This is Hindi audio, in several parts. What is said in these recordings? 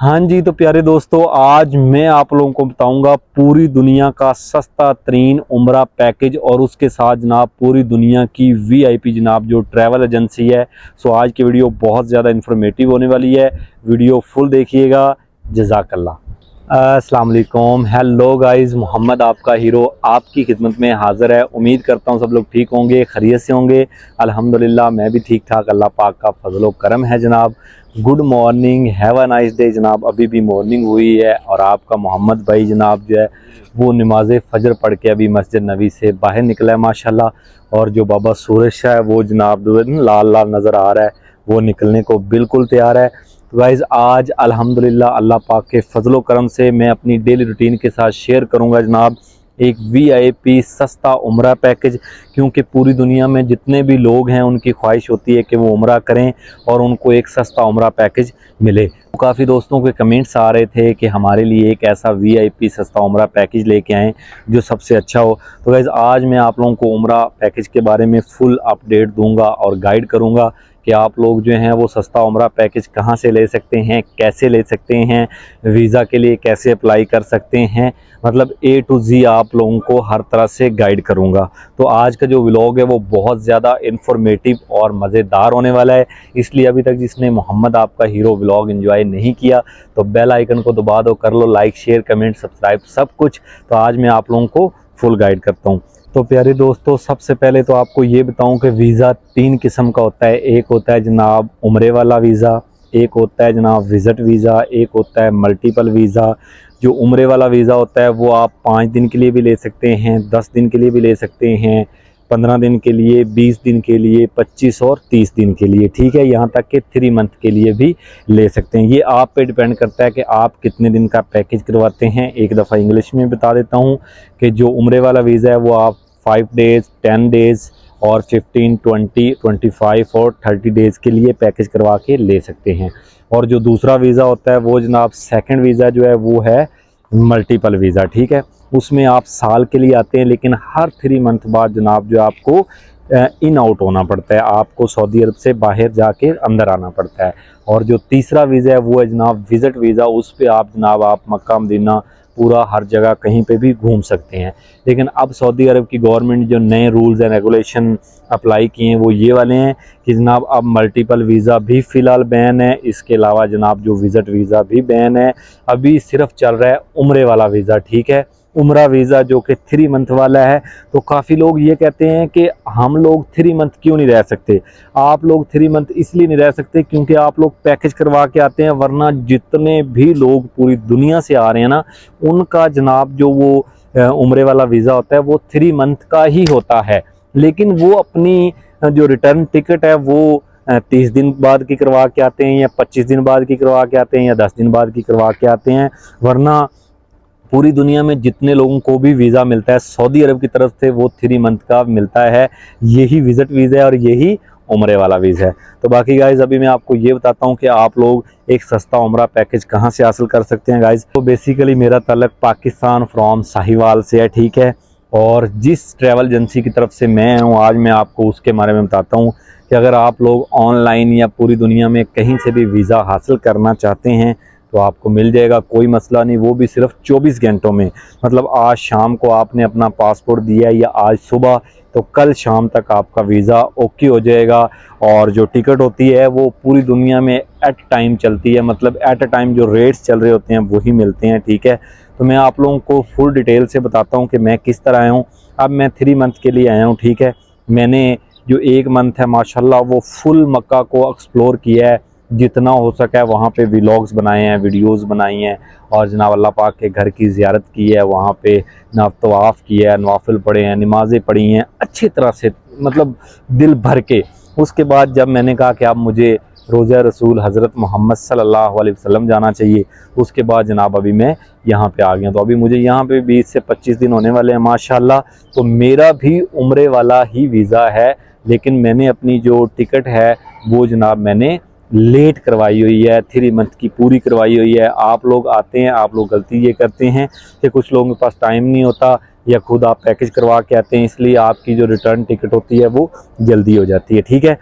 हाँ जी, तो प्यारे दोस्तों, आज मैं आप लोगों को बताऊंगा पूरी दुनिया का सस्ता तरीन उम्रा पैकेज और उसके साथ जनाब पूरी दुनिया की वीआईपी जनाब जो ट्रैवल एजेंसी है। सो आज की वीडियो बहुत ज़्यादा इन्फॉर्मेटिव होने वाली है। वीडियो फुल देखिएगा। जज़ाकल्लाह। अस्सलाम वालेकुम। हेलो गाइस, मोहम्मद आपका हीरो आपकी खिदमत में हाज़िर है। उम्मीद करता हूँ सब लोग ठीक होंगे, खैरियत से होंगे। अल्हम्दुलिल्लाह मैं भी ठीक ठाक, अल्लाह पाक का फजल व करम है जनाब। Good morning, have a nice day जनाब। अभी भी मॉर्निंग हुई है और आपका मोहम्मद भाई जनाब जो है वो नमाज फजर पढ़ के अभी मस्जिद नबी से बाहर निकला है माशाल्लाह। और जो बाबा सूरज शाह है वो जनाब लाल लाल नज़र आ रहा है, वो निकलने को बिल्कुल तैयार है। तो गाइज़ आज अल्हम्दुलिल्लाह अल्लाह पाक के फजलो करम से मैं अपनी डेली रूटीन के साथ शेयर करूंगा जनाब एक वीआईपी सस्ता उम्रा पैकेज। क्योंकि पूरी दुनिया में जितने भी लोग हैं उनकी ख्वाहिश होती है कि वो उम्रा करें और उनको एक सस्ता उम्रा पैकेज मिले। तो काफ़ी दोस्तों के कमेंट्स आ रहे थे कि हमारे लिए एक ऐसा वीआईपी सस्ता उम्रा पैकेज लेके आएँ जो सबसे अच्छा हो। तो गाइज़ आज मैं आप लोगों को उम्रा पैकेज के बारे में फुल अपडेट दूंगा और गाइड करूंगा कि आप लोग जो हैं वो सस्ता उम्रा पैकेज कहाँ से ले सकते हैं, कैसे ले सकते हैं, वीज़ा के लिए कैसे अप्लाई कर सकते हैं। मतलब ए टू जी आप लोगों को हर तरह से गाइड करूंगा। तो आज का जो व्लॉग है वो बहुत ज़्यादा इन्फॉर्मेटिव और मज़ेदार होने वाला है। इसलिए अभी तक जिसने मोहम्मद आपका हीरो व्लॉग एंजॉय नहीं किया तो बेल आइकन को दबा दो, कर लो लाइक शेयर कमेंट सब्सक्राइब सब कुछ। तो आज मैं आप लोगों को फुल गाइड करता हूँ। तो प्यारे दोस्तों, सबसे पहले तो आपको ये बताऊं कि वीज़ा 3 किस्म का होता है। एक होता है जनाब उम्रे वाला वीज़ा, एक होता है जनाब विज़िट वीज़ा, एक होता है मल्टीपल वीज़ा। जो उम्रे वाला वीज़ा होता है वो आप 5 दिन के लिए भी ले सकते हैं, 10 दिन के लिए भी ले सकते हैं, 15 दिन के लिए, 20 दिन के लिए, 25 और 30 दिन के लिए, ठीक है। यहाँ तक कि 3 मंथ के लिए भी ले सकते हैं। ये आप पे डिपेंड करता है कि आप कितने दिन का पैकेज करवाते हैं। एक दफ़ा इंग्लिश में बता देता हूँ कि जो उम्रे वाला वीज़ा है वो आप 5 डेज़, 10 डेज़ और 15, 20, 25 और 30 डेज़ के लिए पैकेज करवा के ले सकते हैं। और जो दूसरा वीज़ा होता है वो जनाब सेकंड वीज़ा जो है वो है मल्टीपल वीज़ा, ठीक है। उसमें आप साल के लिए आते हैं लेकिन हर 3 मंथ बाद जनाब जो आपको इन आउट होना पड़ता है, आपको सऊदी अरब से बाहर जाके अंदर आना पड़ता है। और जो तीसरा वीज़ा है वो है जनाब विज़िट वीज़ा। उस पे आप जनाब आप मक्का मदीना पूरा हर जगह कहीं पे भी घूम सकते हैं। लेकिन अब सऊदी अरब की गवर्नमेंट जो नए रूल्स एंड रेगुलेशन अप्लाई किए हैं वो ये वाले हैं कि जनाब अब मल्टीपल वीज़ा भी फ़िलहाल बैन है। इसके अलावा जनाब जो विज़िट वीज़ा भी बैन है। अभी सिर्फ चल रहा है उम्रे वाला वीज़ा, ठीक है। उम्रा वीज़ा जो कि 3 मंथ वाला है। तो काफ़ी लोग ये कहते हैं कि हम लोग 3 मंथ क्यों नहीं रह सकते। आप लोग 3 मंथ इसलिए नहीं रह सकते क्योंकि आप लोग पैकेज करवा के आते हैं, वरना जितने भी लोग पूरी दुनिया से आ रहे हैं ना उनका जनाब जो वो उम्रे वाला वीज़ा होता है वो 3 मंथ का ही होता है। लेकिन वो अपनी जो रिटर्न टिकट है वो 30 दिन बाद की करवा के आते हैं या 25 दिन बाद की करवा के आते हैं या 10 दिन बाद की करवा के आते हैं। वरना पूरी दुनिया में जितने लोगों को भी वीज़ा मिलता है सऊदी अरब की तरफ से वो 3 मंथ का मिलता है। यही विज़िट वीज़ा है और यही उम्रे वाला वीज़ा है। तो बाकी गाइज़ अभी मैं आपको ये बताता हूँ कि आप लोग एक सस्ता उम्रा पैकेज कहाँ से हासिल कर सकते हैं गाइज़। तो बेसिकली मेरा ताल्लुक पाकिस्तान फ्रॉम साहिवाल से है, ठीक है। और जिस ट्रैवल एजेंसी की तरफ से मैं हूँ आज मैं आपको उसके बारे में बताता हूँ कि अगर आप लोग ऑनलाइन या पूरी दुनिया में कहीं से भी वीज़ा हासिल करना चाहते हैं तो आपको मिल जाएगा, कोई मसला नहीं। वो भी सिर्फ 24 घंटों में। मतलब आज शाम को आपने अपना पासपोर्ट दिया या आज सुबह, तो कल शाम तक आपका वीज़ा ओके हो जाएगा। और जो टिकट होती है वो पूरी दुनिया में एट टाइम चलती है, मतलब एट अ टाइम जो रेट्स चल रहे होते हैं वही मिलते हैं, ठीक है। तो मैं आप लोगों को फुल डिटेल से बताता हूँ कि मैं किस तरह आया हूँ। अब मैं 3 मंथ के लिए आया हूँ, ठीक है। मैंने जो 1 मंथ है माशाल्लाह वो फुल मक्का को एक्सप्लोर किया है, जितना हो सका है वहाँ पे व्लॉग्स बनाए हैं, वीडियोस बनाई हैं। और जनाब अल्लाह पाक के घर की ज़ियारत की है, वहाँ पे जनाब तवाफ़ किया है, नवाफिल पढ़े हैं, नमाज़ें पढ़ी हैं अच्छी तरह से, मतलब दिल भर के। उसके बाद जब मैंने कहा कि अब मुझे रोज़ा रसूल हज़रत मोहम्मद सल्लल्लाहु अलैहि वसल्लम जाना चाहिए, उसके बाद जनाब अभी मैं यहाँ पे आ गया। तो अभी मुझे यहाँ पे 20 से 25 दिन होने वाले हैं माशाल्लाह। तो मेरा भी उम्रे वाला ही वीज़ा है, लेकिन मैंने अपनी जो टिकट है वो जनाब मैंने लेट करवाई हुई है, 3 मंथ की पूरी करवाई हुई है। आप लोग आते हैं, आप लोग गलती ये करते हैं कि कुछ लोगों के पास टाइम नहीं होता या खुद आप पैकेज करवा के आते हैं, इसलिए आपकी जो रिटर्न टिकट होती है वो जल्दी हो जाती है, ठीक है।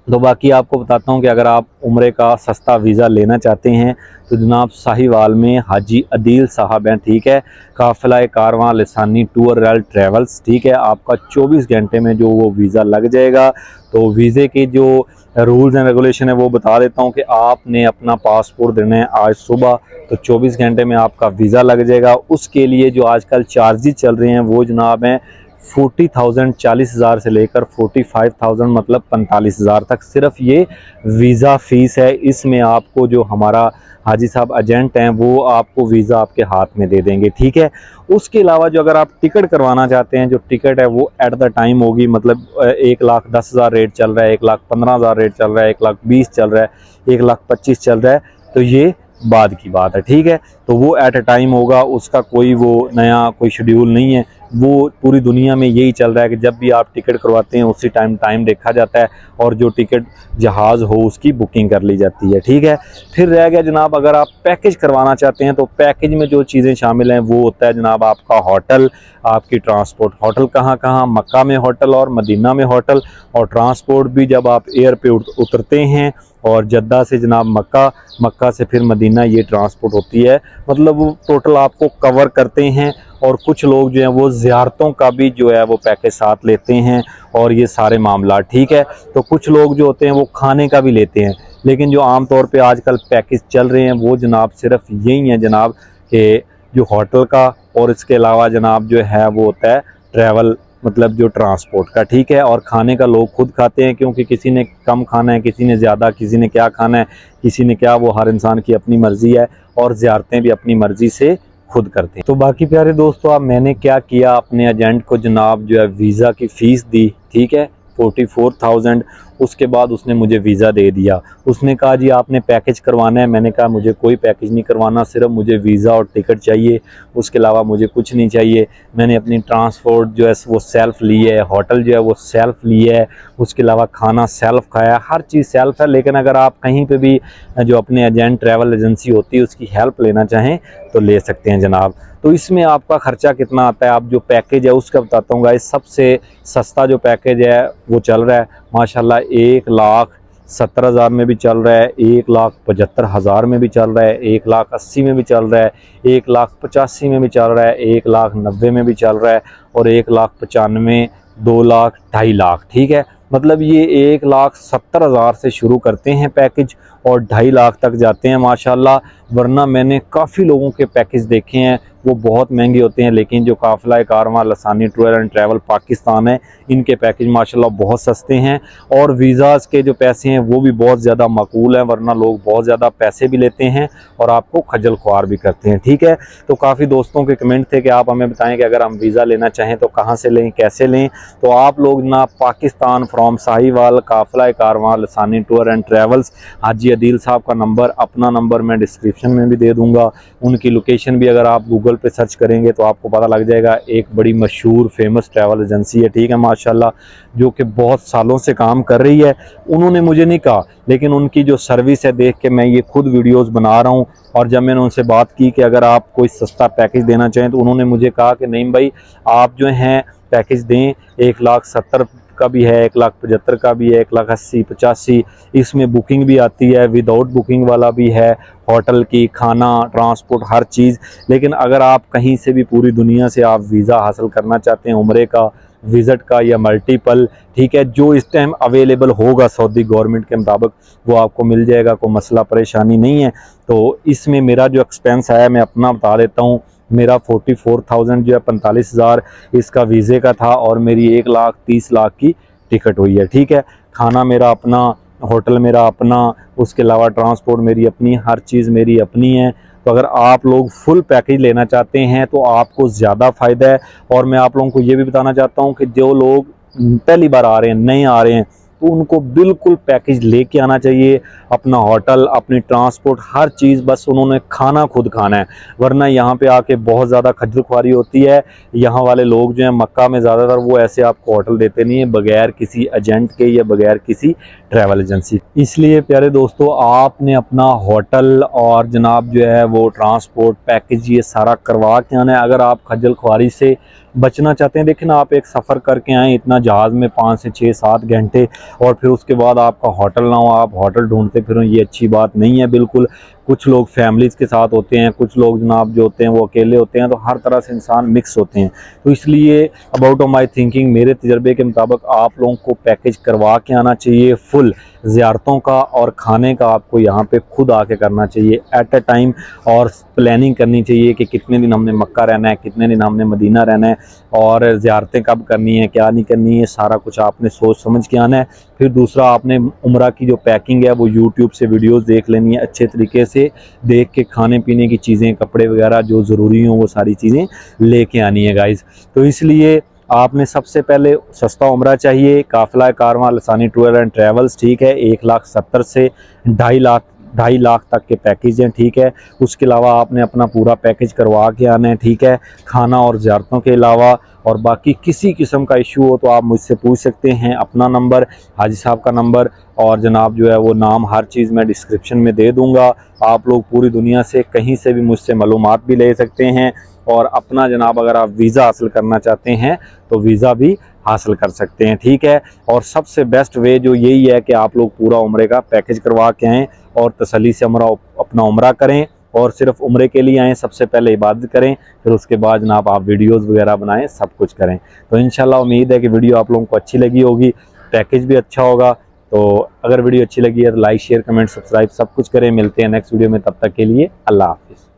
तो बाकी आपको बताता हूँ कि अगर आप उम्रे का सस्ता वीज़ा लेना चाहते हैं तो जनाब साहिवाल में हाजी अदील साहब हैं, ठीक है। काफ़िला कारवां लिसानी टूर एंड ट्रैवल्स, ठीक है। आपका 24 घंटे में जो वो वीज़ा लग जाएगा। तो वीज़े के जो रूल्स एंड रेगुलेशन है वो बता देता हूँ कि आपने अपना पासपोर्ट देना है आज सुबह, तो 24 घंटे में आपका वीज़ा लग जाएगा। उसके लिए जो आजकल चार्जेस चल रहे हैं वो जनाब हैं 40,000, 40,000 से लेकर 45,000 मतलब 45,000 तक सिर्फ ये वीज़ा फ़ीस है। इसमें आपको जो हमारा हाजी साहब एजेंट हैं वो आपको वीज़ा आपके हाथ में दे देंगे, ठीक है। उसके अलावा जो अगर आप टिकट करवाना चाहते हैं, जो टिकट है वो एट द टाइम होगी, मतलब 1,10,000 रेट चल रहा है, 1,15,000 रेट चल रहा है, 1,20,000 चल रहा है, 1,25,000 चल रहा है, तो ये बाद की बात है, ठीक है। तो वो एट अ टाइम होगा, उसका कोई वो नया कोई शेड्यूल नहीं है। वो पूरी दुनिया में यही चल रहा है कि जब भी आप टिकट करवाते हैं उसी टाइम देखा जाता है और जो टिकट जहाज़ हो उसकी बुकिंग कर ली जाती है, ठीक है। फिर रह गया जनाब अगर आप पैकेज करवाना चाहते हैं तो पैकेज में जो चीज़ें शामिल हैं वो होता है जनाब आपका होटल, आपकी ट्रांसपोर्ट। होटल कहाँ कहाँ? मक्का में होटल और मदीना में होटल, और ट्रांसपोर्ट भी जब आप एयर पे उतरते हैं और जद्दा से जनाब मक्का, मक्का से फिर मदीना, ये ट्रांसपोर्ट होती है। मतलब वो टोटल आपको कवर करते हैं। और कुछ लोग जो हैं वो ज़ियारतों का भी जो है वो पैकेज साथ लेते हैं और ये सारे मामला, ठीक है। तो कुछ लोग जो होते हैं वो खाने का भी लेते हैं, लेकिन जो आम तौर पे आजकल पैकेज चल रहे हैं वो जनाब सिर्फ यही है जनाब कि जो होटल का और इसके अलावा जनाब जो है वो होता है ट्रैवल, मतलब जो ट्रांसपोर्ट का, ठीक है। और खाने का लोग खुद खाते हैं, क्योंकि किसी ने कम खाना है, किसी ने ज़्यादा, किसी ने क्या खाना है, किसी ने क्या, वो हर इंसान की अपनी मर्ज़ी है। और ज़ियारतें भी अपनी मर्ज़ी से खुद करते हैं। तो बाकी प्यारे दोस्तों, अब मैंने क्या किया, अपने एजेंट को जनाब जो है वीज़ा की फ़ीस दी, ठीक है, 44,000। उसके बाद उसने मुझे वीज़ा दे दिया। उसने कहा जी आपने पैकेज करवाना है। मैंने कहा मुझे कोई पैकेज नहीं करवाना, सिर्फ मुझे वीज़ा और टिकट चाहिए, उसके अलावा मुझे कुछ नहीं चाहिए। मैंने अपनी ट्रांसपोर्ट जो है वो सेल्फ ली है, होटल जो है वो सेल्फ ली है, उसके अलावा खाना सेल्फ खाया, हर चीज़ सेल्फ है। लेकिन अगर आप कहीं पे भी जो अपने एजेंट ट्रैवल एजेंसी होती है उसकी हेल्प लेना चाहें तो ले सकते हैं जनाब। तो इसमें आपका ख़र्चा कितना आता है, आप जो पैकेज है उसका बताता हूँ गाइस। सबसे सस्ता जो पैकेज है वो चल रहा है माशाल्लाह 1,70,000 में भी चल रहा है, 1,75,000 में भी चल रहा है, 1,80,000 में भी चल रहा है, 1,85,000 में भी चल रहा है, 1,90,000 में भी चल रहा है, और 1,95,000, 2,00,000, 2,50,000, ठीक है। मतलब ये 1,70,000 से शुरू करते हैं पैकेज और 2,50,000 तक जाते हैं माशाल्लाह। वरना मैंने काफ़ी लोगों के पैकेज देखे हैं वो बहुत महंगे होते हैं, लेकिन जो काफ़िला कारवां लसानी टूर एंड ट्रैवल पाकिस्तान है, इनके पैकेज माशाल्लाह बहुत सस्ते हैं। और वीज़ाज़ के जो पैसे हैं वो भी बहुत ज़्यादा माकूल हैं, वरना लोग बहुत ज़्यादा पैसे भी लेते हैं और आपको खज्जल ख्वार भी करते हैं, ठीक है। तो काफ़ी दोस्तों के कमेंट थे कि आप हमें बताएं कि अगर हम वीज़ा लेना चाहें तो कहाँ से लें, कैसे लें। तो आप लोग ना Pakistan from Sahiwal काफ़िला Karwaan Lasani tour and travels, हाजी अदील साहब का नंबर, अपना नंबर मैं डिस्क्रिप्शन में भी दे दूँगा। उनकी लोकेशन भी अगर आप गूगल पे सर्च करेंगे तो आपको पता लग जाएगा। एक बड़ी मशहूर फेमस ट्रैवल एजेंसी है, ठीक है माशाल्लाह, जो कि बहुत सालों से काम कर रही है। उन्होंने मुझे नहीं कहा, लेकिन उनकी जो सर्विस है देख के मैं ये खुद वीडियोस बना रहा हूँ। और जब मैंने उनसे बात की कि अगर आप कोई सस्ता पैकेज देना चाहें तो उन्होंने मुझे कहा कि नहीं भाई, आप जो हैं पैकेज दें, 1,70,000 का भी है, 1,75,000 का भी है, 1,80,000, 85, इसमें बुकिंग भी आती है, विदाउट बुकिंग वाला भी है, होटल की, खाना, ट्रांसपोर्ट, हर चीज़। लेकिन अगर आप कहीं से भी पूरी दुनिया से आप वीज़ा हासिल करना चाहते हैं, उम्रे का, विज़िट का या मल्टीपल, ठीक है, जो इस टाइम अवेलेबल होगा सऊदी गवर्नमेंट के मुताबिक वो आपको मिल जाएगा, कोई मसला परेशानी नहीं है। तो इसमें मेरा जो एक्सपेंस आया मैं अपना बता देता हूँ। मेरा 44,000 जो है 45,000 इसका वीज़े का था, और मेरी 1,30,00,000 की टिकट हुई है, ठीक है। खाना मेरा अपना, होटल मेरा अपना, उसके अलावा ट्रांसपोर्ट मेरी अपनी, हर चीज़ मेरी अपनी है। तो अगर आप लोग फुल पैकेज लेना चाहते हैं तो आपको ज़्यादा फ़ायदा है। और मैं आप लोगों को ये भी बताना चाहता हूँ कि जो लोग पहली बार आ रहे हैं, नए आ रहे हैं, तो उनको बिल्कुल पैकेज लेके आना चाहिए। अपना होटल, अपनी ट्रांसपोर्ट, हर चीज़, बस उन्होंने खाना खुद खाना है। वरना यहाँ पे आके बहुत ज़्यादा खज्जल ख्वारी होती है। यहाँ वाले लोग जो हैं मक्का में ज़्यादातर वो ऐसे आपको होटल देते नहीं है बगैर किसी एजेंट के या बगैर किसी ट्रैवल एजेंसी। इसलिए प्यारे दोस्तों, आपने अपना होटल और जनाब जो है वो ट्रांसपोर्ट पैकेज ये सारा करवा के आना है। अगर आप खज्जल ख्वारी से बचना चाहते हैं, देखिए ना आप एक सफ़र करके आएँ इतना जहाज़ में 5 से 6-7 घंटे, और फिर उसके बाद आपका होटल ना हो, आप होटल ढूंढते फिरो, ये अच्छी बात नहीं है बिल्कुल। कुछ लोग फैमिलीज़ के साथ होते हैं, कुछ लोग जनाब जो होते हैं वो अकेले होते हैं, तो हर तरह से इंसान मिक्स होते हैं। तो इसलिए अबाउट ऑफ माई थिंकिंग, मेरे तजर्बे के मुताबिक आप लोगों को पैकेज करवा के आना चाहिए फुल। ज़ियारतों का और खाने का आपको यहाँ पे खुद आके करना चाहिए एट अ टाइम, और प्लानिंग करनी चाहिए कि कितने दिन हमने मक्का रहना है, कितने दिन हमने मदीना रहना है, और ज़ियारतें कब करनी है, क्या नहीं करनी है, सारा कुछ आपने सोच समझ के आना है। फिर दूसरा, आपने उम्रा की जो पैकिंग है वो यूट्यूब से वीडियोस देख लेनी है, अच्छे तरीके से देख के खाने पीने की चीज़ें, कपड़े वगैरह जो ज़रूरी हों वो सारी चीज़ें लेके आनी है गाइज़। तो इसलिए आपने सबसे पहले सस्ता उम्रा चाहिए, काफ़िला कारवां लसानी टूर एंड ट्रैवल्स, ठीक है, 1,70,000 से 2.5 लाख तक के पैकेज हैं, ठीक है। उसके अलावा आपने अपना पूरा पैकेज करवा के आना है, ठीक है, खाना और ज़ियारतों के अलावा। और बाकी किसी किस्म का इशू हो तो आप मुझसे पूछ सकते हैं, अपना नंबर, हाजी साहब का नंबर और जनाब जो है वो नाम, हर चीज़ मैं डिस्क्रिप्शन में दे दूँगा। आप लोग पूरी दुनिया से कहीं से भी मुझसे मालूमात भी ले सकते हैं, और अपना जनाब अगर आप वीज़ा हासिल करना चाहते हैं तो वीज़ा भी हासिल कर सकते हैं, ठीक है। और सबसे बेस्ट वे जो यही है कि आप लोग पूरा उम्रे का पैकेज करवा के आएँ और तसल्ली से अपना उम्रा करें, और सिर्फ उम्रे के लिए आएँ, सबसे पहले इबादत करें, फिर उसके बाद जनाब आप वीडियोज़ वगैरह बनाएं, सब कुछ करें। तो इंशाल्लाह उम्मीद है कि वीडियो आप लोगों को अच्छी लगी होगी, पैकेज भी अच्छा होगा। तो अगर वीडियो अच्छी लगी है तो लाइक शेयर कमेंट सब्सक्राइब सब कुछ करें। मिलते हैं नेक्स्ट वीडियो में, तब तक के लिए अल्लाह हाफिज़।